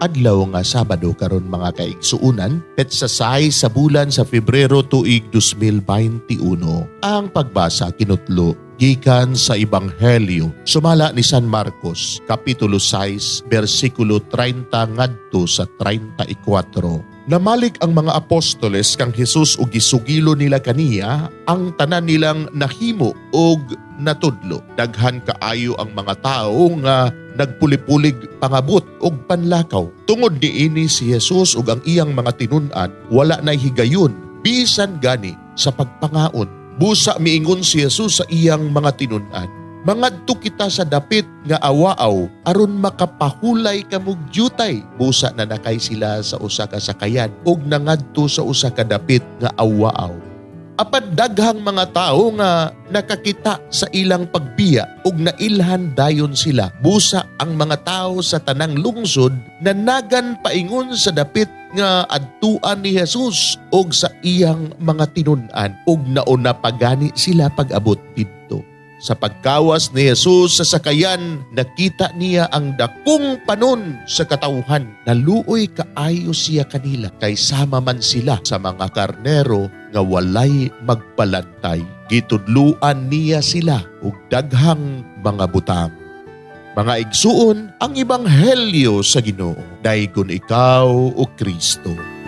Adlaw nga Sabado karon mga kaigsuunan, petsasay sa bulan sa Pebrero tuig 2021. Ang pagbasa kinutlo gikan sa Ebanghelyo sumala ni San Marcos, Kapitulo 6, versikulo 30 ngadto sa 34. Namalik ang mga apostoles kang Hesus ug gisugilo nila kaniya ang tanan nilang nahimo ug natudlo. Daghan kaayo ang mga tawo nga nagpulipulig pangabot og panlakaw. Tungod niini si Hesus ug ang iyang mga tinun-an wala nay higayon bisan gani sa pagpangaon. Busa miingon si Hesus sa iyang mga tinun-an, "Mangadto kita sa dapit nga awaaw aron makapahulay kamog dyutay." Busa na nakay sila sa usa ka sakayan ug nangadto sa usa ka dapit nga awaaw. Apan daghang mga tao nga nakakita sa ilang pagbiya ug nailhan dayon sila. Busa ang mga tao sa tanang lungsod nanagan paingon sa dapit nga adtuan ni Hesus ug sa iyang mga tinun-an ug nauna pagani sila pag-abot didto. Sa pagkawas ni Hesus sa sakayan, nakita niya ang dakong panon sa katawhan. Naluoy kaayo siya kanila, kay sama man sila sa mga karnero nga walay magbalantay. Gitudluan niya sila ug daghang mga butang. Mga igsuon, ang Ebanghelyo sa Ginoo. Daygon ikaw o Kristo.